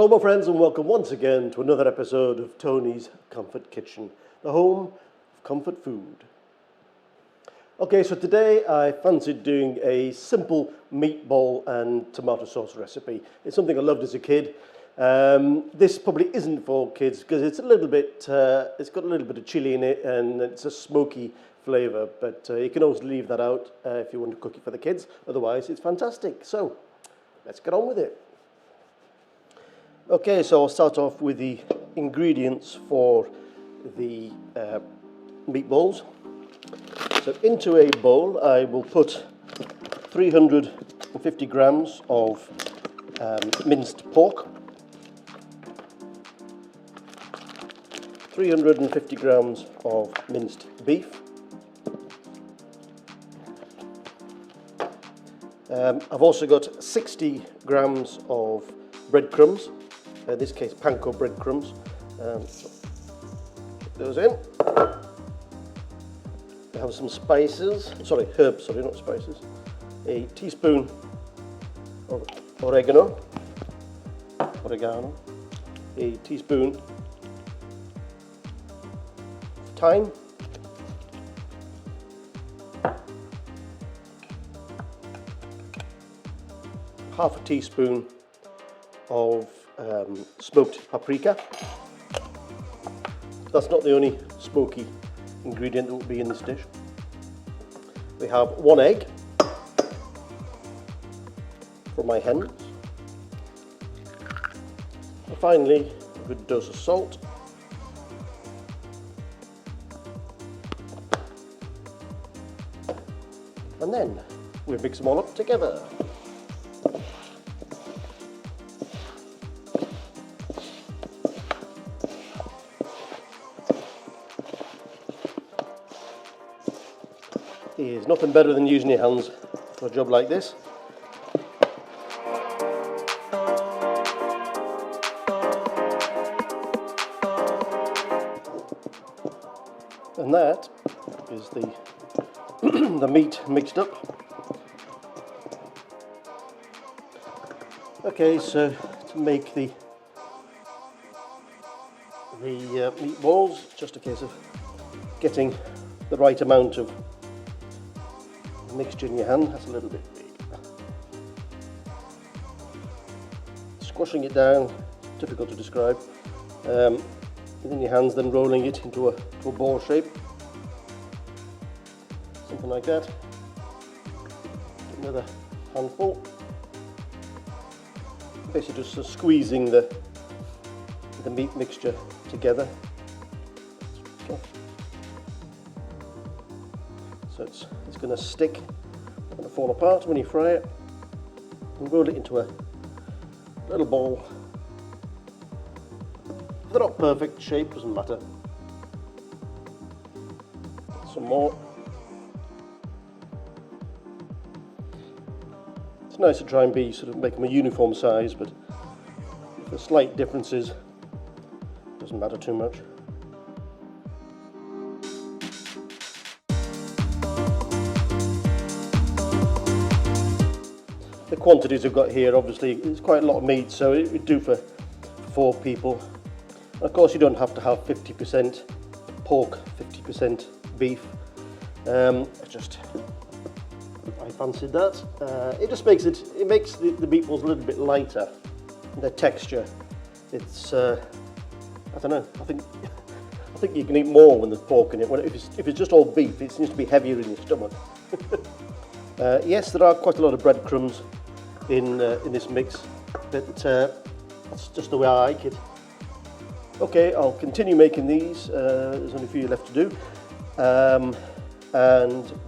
Hello my friends, and welcome once again to another episode of Tony's Comfort Kitchen, the home of comfort food. Okay, so today I fancied doing a simple meatball and tomato sauce recipe. It's something I loved as a kid. This probably isn't for kids because it's a little bit, it's got a little bit of chili in it and it's a smoky flavour, but you can always leave that out if you want to cook it for the kids. Otherwise, it's fantastic. So let's get on with it. Okay, so I'll start off with the ingredients for the meatballs. So into a bowl I will put 350 grams of minced pork, 350 grams of minced beef, I've also got 60 grams of breadcrumbs, in this case panko breadcrumbs. Put those in. We have some spices, herbs, not spices. A teaspoon of oregano, a teaspoon of thyme, half a teaspoon of smoked paprika. That's not the only smoky ingredient that will be in this dish. We have 1 egg for my hens. And finally, a good dose of salt. And then we mix them all up together. There's nothing better than using your hands for a job like this. And that is the the meat mixed up. Okay, so to make the meatballs, it's just a case of getting the right amount of mixture in your hand. That's a little bit big. Squashing it down, difficult to describe. Within your hands, then rolling it into a ball shape, something like that. Another handful. Basically, just squeezing the meat mixture together. So it's going to stick, it's going to fall apart when you fry it, and roll it into a little ball. If they're not perfect shape, doesn't matter. Some more. It's nice to try and make them a uniform size, but if there's slight differences, it doesn't matter too much. The quantities we've got here, obviously, it's quite a lot of meat, so it would do for 4 people. And of course, you don't have to have 50% pork, 50% beef. I fancied that. It just makes the meatballs a little bit lighter. Their texture, it's I don't know. I think you can eat more when there's pork in it. If it's just all beef, it seems to be heavier in your stomach. Yes, there are quite a lot of breadcrumbs in this mix, but that's just the way I like it. Okay, I'll continue making these. There's only a few left to do, and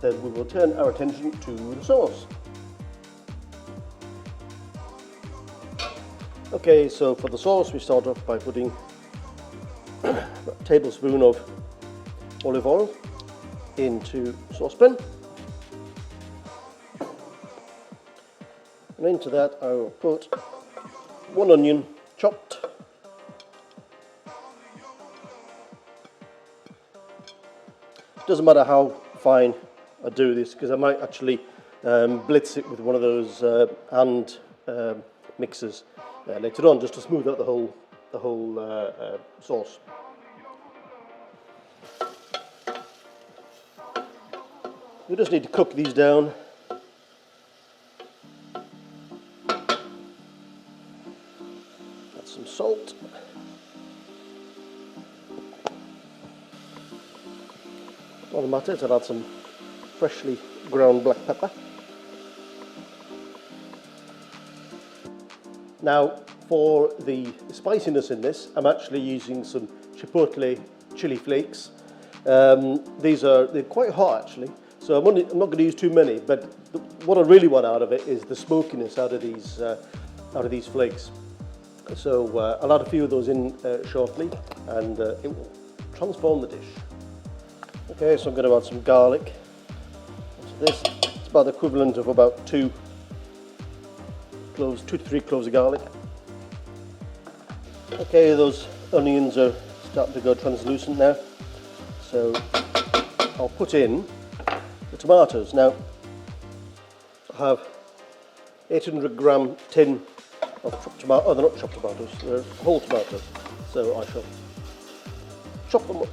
then we will turn our attention to the sauce. Okay, so for the sauce we start off by putting a tablespoon of olive oil into a saucepan. And into that I will put 1 onion chopped, doesn't matter how fine I do this, because I might actually blitz it with one of those hand mixers, later on, just to smooth out the whole sauce. We just need to cook these down. Add some salt. While I'm at it, I'll add some freshly ground black pepper. Now, for the spiciness in this, I'm actually using some chipotle chili flakes. They're quite hot actually, so I'm not going to use too many. But what I really want out of it is the smokiness out of these flakes. So I'll add a few of those in shortly, and it will transform the dish. Okay, so I'm going to add some garlic to this. It's about the equivalent of about 2 to 3 cloves of garlic. Okay, those onions are starting to go translucent now, so I'll put in the tomatoes. Now, I have 800-gram tin of chopped tomatoes. Oh, they're not chopped tomatoes, they're whole tomatoes, so I shall chop them up.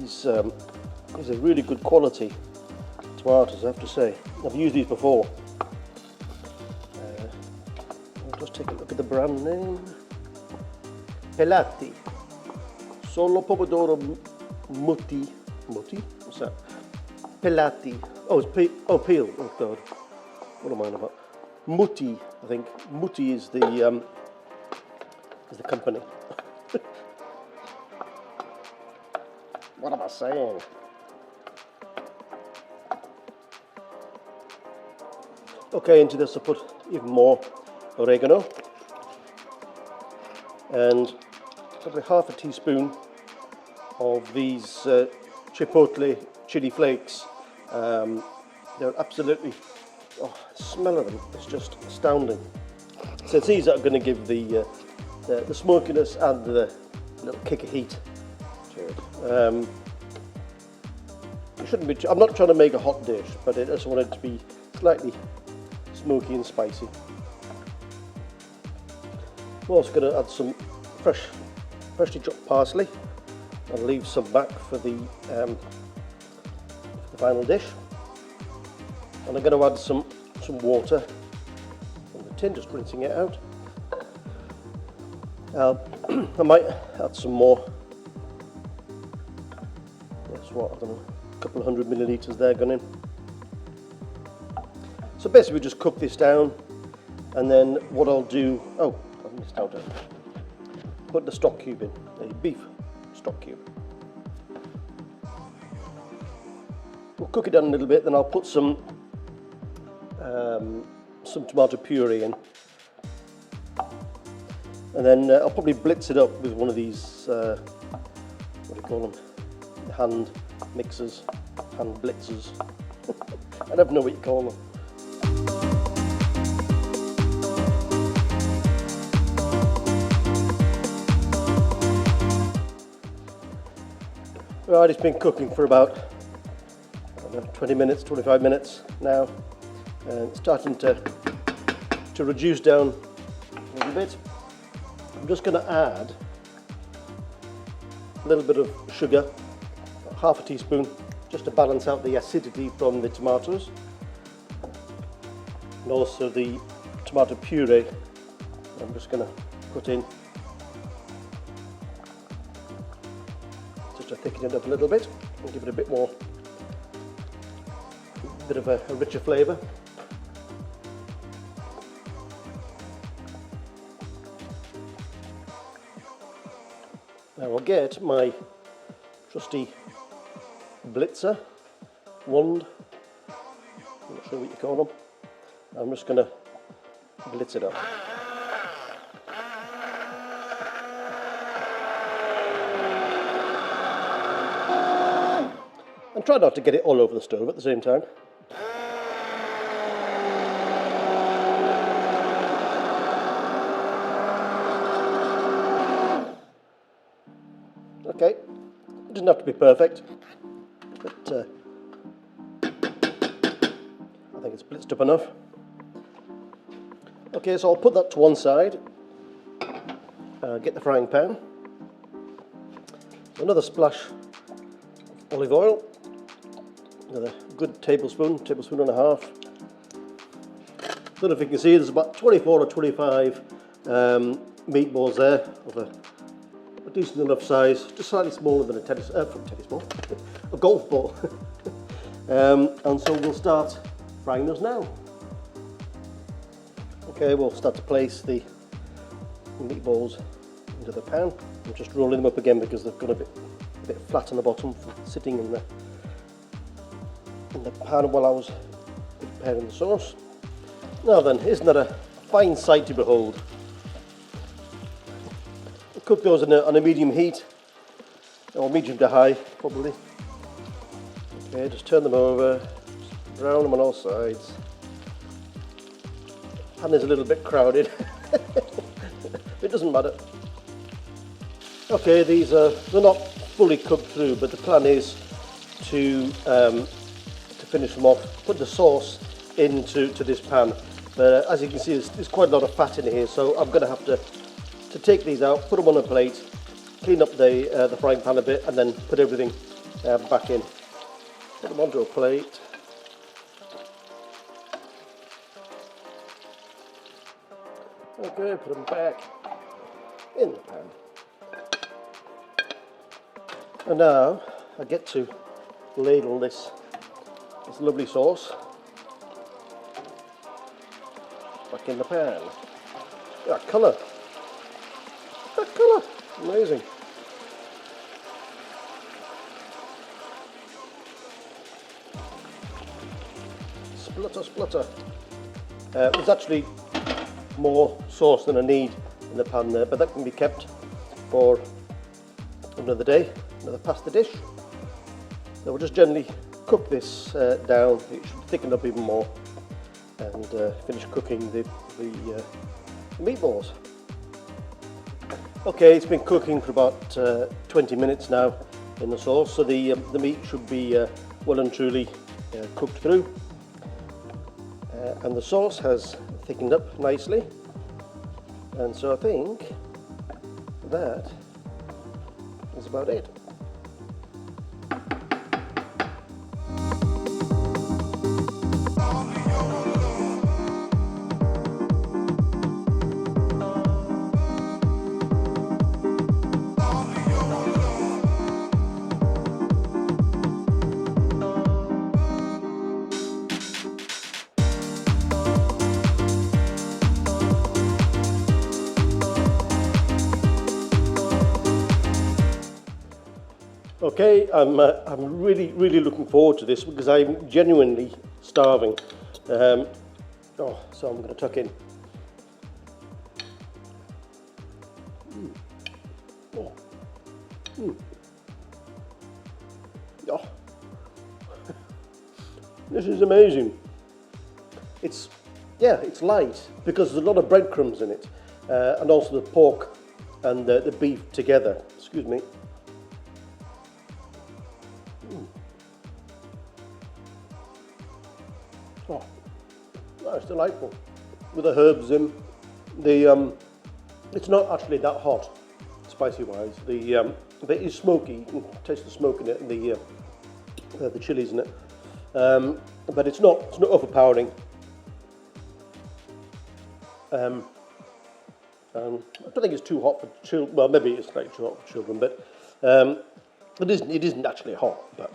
These are really good quality tomatoes, I have to say. I've used these before. I'll just take a look at the brand name. Pelati. Solo pomodoro muti. Muti? What's that? Pelati. Oh, it's peel. Oh God. What am I on about? Muti, I think. Muti is the company. What am I saying? Okay, into this I put even more oregano and probably half a teaspoon of these chipotle chili flakes. They're absolutely, the smell of them is just astounding. So it's these that are going to give the smokiness and the little kick of heat to it. It shouldn't be. I'm not trying to make a hot dish, but I just want it to be slightly smoky and spicy. I'm also going to add some freshly chopped parsley and leave some back for the final dish. And I'm going to add some water from the tin, just rinsing it out. I might add some more. That's what, I don't know, a couple of 100 millilitres there gone in. So basically we just cook this down, and then what I'll do, oh, I missed out, put the stock cube in, a beef stock cube. We'll cook it down a little bit, then I'll put some tomato puree in, and then I'll probably blitz it up with one of these, what do you call them, hand mixers, hand blitzers. I never know what you call them. Right, it's been cooking for about, I don't know, 20 minutes, 25 minutes now, and it's starting to reduce down a little bit. I'm just going to add a little bit of sugar, half a teaspoon, just to balance out the acidity from the tomatoes, and also the tomato puree. I'm just going to put in, just to thicken it up a little bit and give it a bit more, bit of a richer flavour. Now I'll get my trusty blitzer, wand, I'm not sure what you call them. I'm just going to blitz it up. And try not to get it all over the stove at the same time. Okay, it doesn't have to be perfect, but think it's blitzed up enough. Okay, so I'll put that to one side. Get the frying pan. Another splash of olive oil. Another good tablespoon and a half. I don't know if you can see, there's about 24 or 25 meatballs there of a decent enough size, just slightly smaller than a golf ball. And so we'll start frying those now. Okay, we'll start to place the meatballs into the pan. I'm just rolling them up again because they've got a bit flat on the bottom from sitting in the pan while I was preparing the sauce. Now then, isn't that a fine sight to behold? We'll cook those on a medium heat, or medium to high probably. Okay, just turn them over, just brown them on all sides. Pan is a little bit crowded. It doesn't matter. Okay, these they're not fully cooked through, but the plan is to finish them off, put the sauce into this pan. But as you can see, there's quite a lot of fat in here, so I'm going to have to take these out, put them on a plate, clean up the frying pan a bit, and then put everything back in. Put them onto a plate. Okay, put them back in the pan. And now I get to ladle this lovely sauce back in the pan. That colour! That colour! Amazing! Splutter, splutter. There's actually more sauce than I need in the pan there, but that can be kept for another day, another pasta dish. So we'll just gently cook this down. It should thicken up even more, and finish cooking the meatballs. Okay, it's been cooking for about 20 minutes now in the sauce, so the meat should be well and truly cooked through. And the sauce has thickened up nicely, and so I think that is about it. Okay, I'm really looking forward to this because I'm genuinely starving. So I'm going to tuck in. Oh. This is amazing. It's light because there's a lot of breadcrumbs in it, and also the pork and the beef together. Excuse me. Oh, that's delightful. With the herbs in, it's not actually that hot, spicy-wise. But it is smoky. You can taste the smoke in it, and the chilies in it. But it's not overpowering. I don't think it's too hot for children. Well, maybe it's slightly too hot for children, but it isn't actually hot. But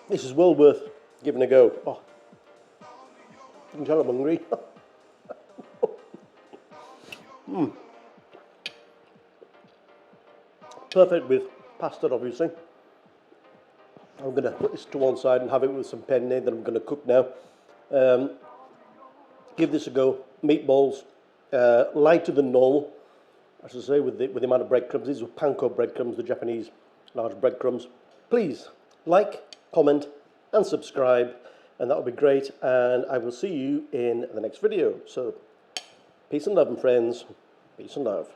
this is well worth giving a go. Oh. You can tell I'm hungry. Perfect with pasta, obviously. I'm going to put this to one side and have it with some penne that I'm going to cook now. Give this a go. Meatballs, lighter than normal, as I say, with the amount of breadcrumbs. These are panko breadcrumbs, the Japanese large breadcrumbs. Please like, comment, and subscribe. And that would be great, and I will see you in the next video. So, peace and love, and friends. Peace and love.